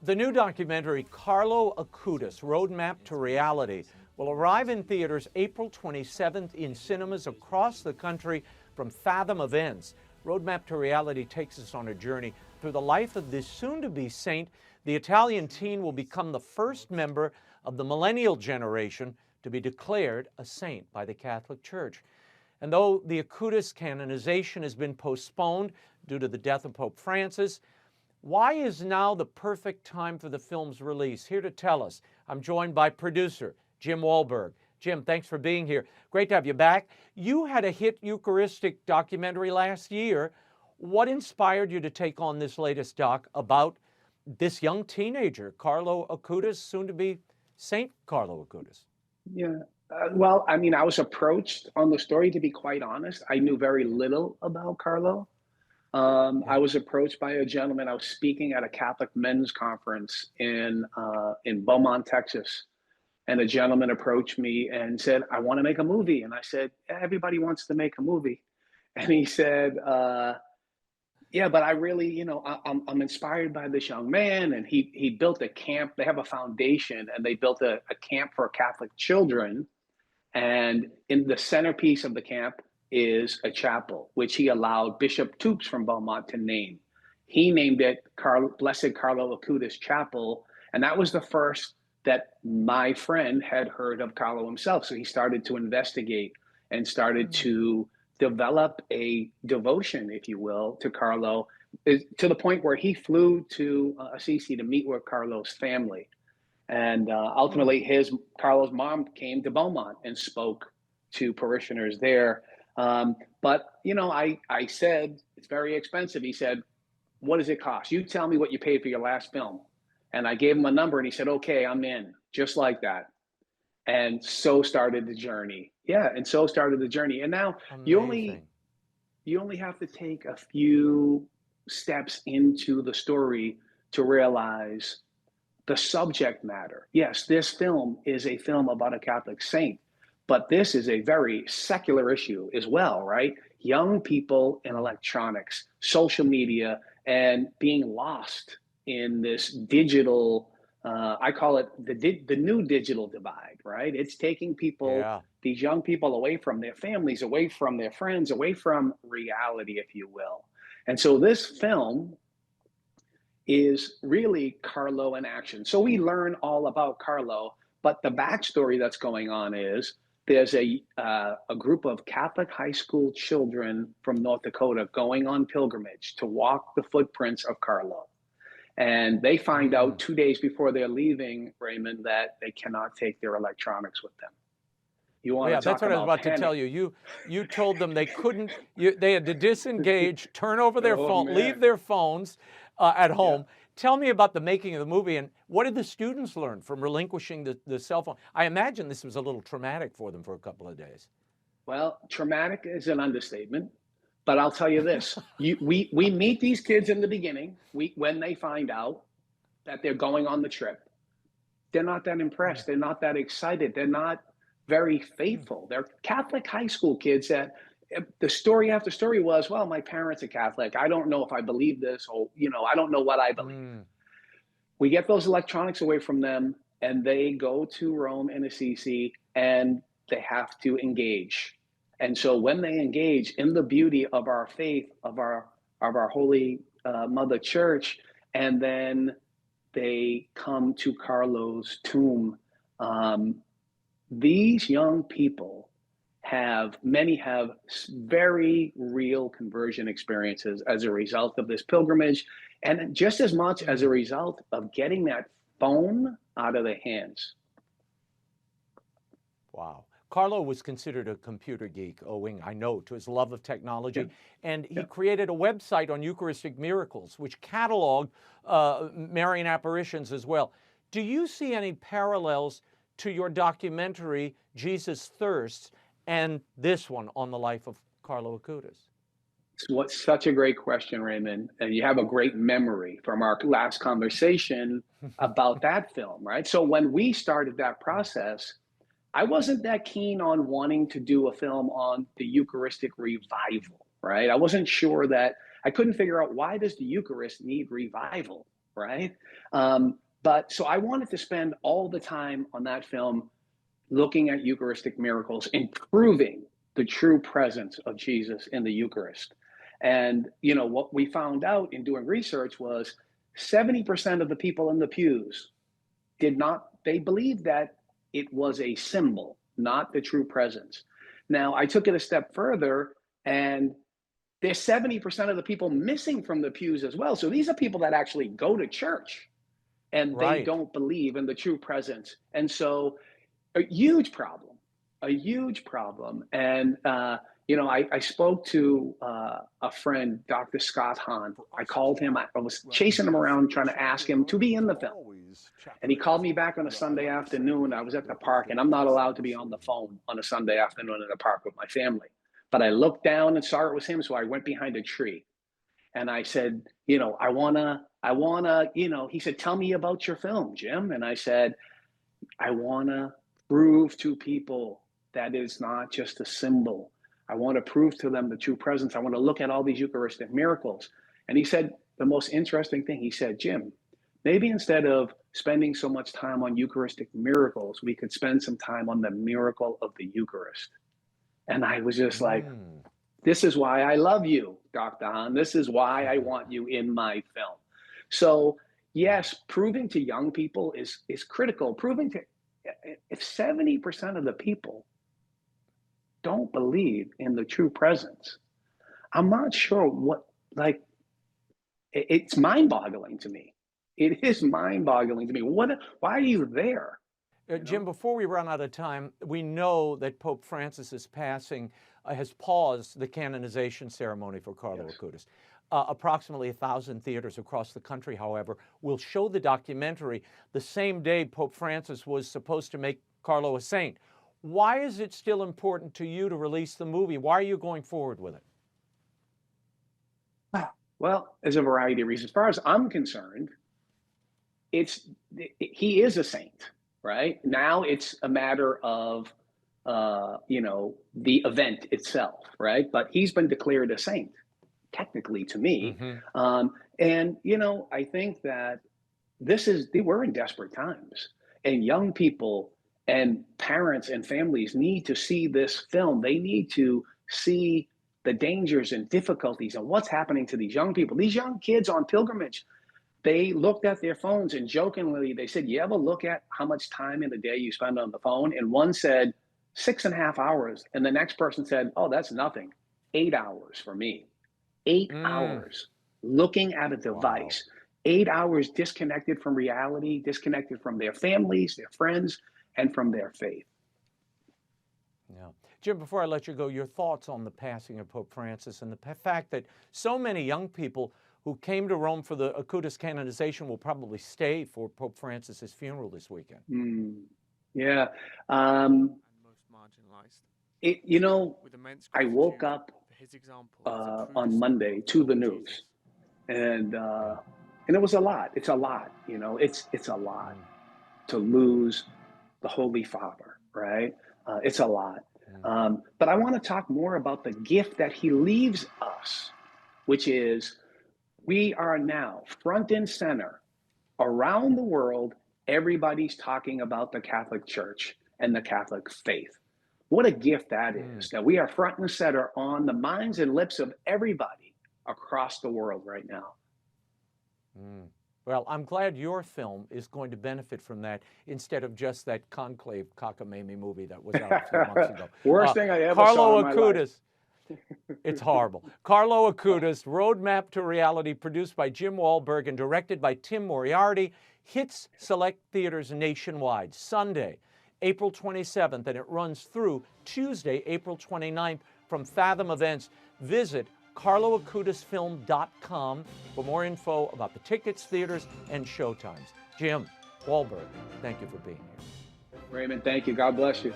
The new documentary, Carlo Acutis, Roadmap to Reality, will arrive in theaters April 27th in cinemas across the country from Fathom Events. Roadmap to Reality takes us on a journey through the life of this soon-to-be saint. The Italian teen will become the first member of the Millennial generation to be declared a saint by the Catholic Church. And though the Acutis canonization has been postponed due to the death of Pope Francis, why is now the perfect time for the film's release? Here to tell us, I'm joined by producer Jim Wahlberg. Jim, thanks for being here. Great to have you back. You had a hit Eucharistic documentary last year. What inspired you to take on this latest doc about this young teenager, Carlo Acutis, soon to be Saint Carlo Acutis? Yeah. Well, I mean, I was approached on the story, to be quite honest. I knew very little about Carlo. I was approached by a gentleman. I was speaking at a Catholic men's conference in Beaumont, Texas. And a gentleman approached me and said, I want to make a movie. And I said, yeah, everybody wants to make a movie. And he said, yeah, but I really, I'm inspired by this young man. And he built a camp. They have a foundation and they built a camp for Catholic children. And in the centerpiece of the camp is a chapel, which he allowed Bishop Toops from Beaumont to name. He named it Blessed Carlo Acutis Chapel. And that was the first that my friend had heard of Carlo himself. So he started to investigate and started to develop a devotion, if you will, to Carlo, to the point where he flew to Assisi to meet with Carlo's family. And ultimately, Carlo's mom came to Beaumont and spoke to parishioners there. But, I said, it's very expensive. He said, what does it cost? You tell me what you paid for your last film. And I gave him a number and he said, okay, I'm in, just like that. And so started the journey. Yeah, and so started the journey. And now you only have to take a few steps into the story to realize the subject matter. Yes, this film is a film about a Catholic saint, but this is a very secular issue as well, right? Young people in electronics, social media, and being lost in this digital, I call it the new digital divide, right? It's taking people, these young people, away from their families, away from their friends, away from reality, if you will. And so this film is really Carlo in action. So we learn all about Carlo, but the backstory that's going on is there's a group of Catholic high school children from North Dakota going on pilgrimage to walk the footprints of Carlo. And they find out 2 days before they're leaving, Raymond, that they cannot take their electronics with them. You want to talk that's what I was about panic. to tell you. You told them they couldn't, they had to disengage, turn over their phone, leave their phones at home. Yeah. Tell me about the making of the movie and what did the students learn from relinquishing the cell phone? I imagine this was a little traumatic for them for a couple of days. Well, traumatic is an understatement, but I'll tell you this. We meet these kids in the beginning, when they find out that they're going on the trip. They're not that impressed. They're not that excited. They're not very faithful. They're Catholic high school kids that the story after story was, well, my parents are Catholic. I don't know if I believe this, or, I don't know what I believe. We get those electronics away from them and they go to Rome and Assisi and they have to engage. And so when they engage in the beauty of our faith, of our Holy Mother Church, and then they come to Carlo's tomb, these young people many have very real conversion experiences as a result of this pilgrimage, and just as much as a result of getting that phone out of their hands. Wow. Carlo was considered a computer geek, owing, I know, to his love of technology. And he created a website on Eucharistic miracles, which cataloged Marian apparitions as well. Do you see any parallels to your documentary, Jesus Thirsts, and this one on the life of Carlo Acutis? It's such a great question, Raymond. And you have a great memory from our last conversation about that film, right? So when we started that process, I wasn't that keen on wanting to do a film on the Eucharistic revival, right? I wasn't sure that, I couldn't figure out, why does the Eucharist need revival, right? But so I wanted to spend all the time on that film looking at Eucharistic miracles and proving the true presence of Jesus in the Eucharist. And, you know, what we found out in doing research was 70% of the people in the pews they believed that it was a symbol, not the true presence. Now, I took it a step further, and there's 70% of the people missing from the pews as well. So these are people that actually go to church and they Right. don't believe in the true presence. And so a huge problem, a huge problem. And, you know, I spoke to a friend, Dr. Scott Hahn. I called him. I was chasing him around trying to ask him to be in the film. And he called me back on a Sunday afternoon. I was at the park, and I'm not allowed to be on the phone on a Sunday afternoon in the park with my family. But I looked down and saw it was him, so I went behind a tree. And I said, you know, I wanna, you know, he said, tell me about your film, Jim. And I said, I wanna prove to people that it's not just a symbol. I want to prove to them the true presence. I want to look at all these Eucharistic miracles. And he said the most interesting thing. He said, Jim, maybe instead of spending so much time on Eucharistic miracles, we could spend some time on the miracle of the Eucharist. And I was just like, this is why I love you, Dr. Hahn. This is why I want you in my film. So yes, proving to young people is critical. Proving to, if 70% of the people don't believe in the true presence, I'm not sure what, like, it's mind-boggling to me. It is mind-boggling to me. Why are you there? Jim, before we run out of time, we know that Pope Francis's passing has paused the canonization ceremony for Carlo Acutis. Approximately 1,000 theaters across the country, however, will show the documentary the same day Pope Francis was supposed to make Carlo a saint. Why is it still important to you to release the movie? Why are you going forward with it? Well, there's a variety of reasons. As far as I'm concerned, he is a saint, right? Now it's a matter of you know, the event itself, right? But he's been declared a saint, technically, to me. And you know, I think that we're in desperate times, and young people and parents and families need to see this film. They need to see the dangers and difficulties and what's happening to these young people. These young kids on pilgrimage, they looked at their phones and jokingly they said, you ever look at how much time in the day you spend on the phone? And one said 6.5 hours. And the next person said, oh, that's nothing. 8 hours for me. 8 hours looking at a device. Wow. 8 hours disconnected from reality, disconnected from their families, their friends, and from their faith. Yeah. Jim, before I let you go, your thoughts on the passing of Pope Francis and the fact that so many young people who came to Rome for the Acutis canonization will probably stay for Pope Francis's funeral this weekend. Yeah. Most marginalized. You know, I woke up on Monday to the news, and it was a lot. It's a lot. You know, it's a lot to lose the Holy Father, right? It's a lot. But I want to talk more about the gift that he leaves us, which is we are now front and center around the world. Everybody's talking about the Catholic Church and the Catholic faith. What a gift that is, that we are front and center on the minds and lips of everybody across the world right now. Well, I'm glad your film is going to benefit from that instead of just that Conclave cockamamie movie that was out a few months ago. Worst thing I ever saw in my life. It's horrible. Carlo Acutis, Roadmap to Reality, produced by Jim Wahlberg and directed by Tim Moriarty, hits select theaters nationwide Sunday, April 27th, and it runs through Tuesday, April 29th from Fathom Events. Visit carloacutisfilm.com for more info about the tickets, theaters, and showtimes. Jim Wahlberg, thank you for being here. Raymond, thank you. God bless you.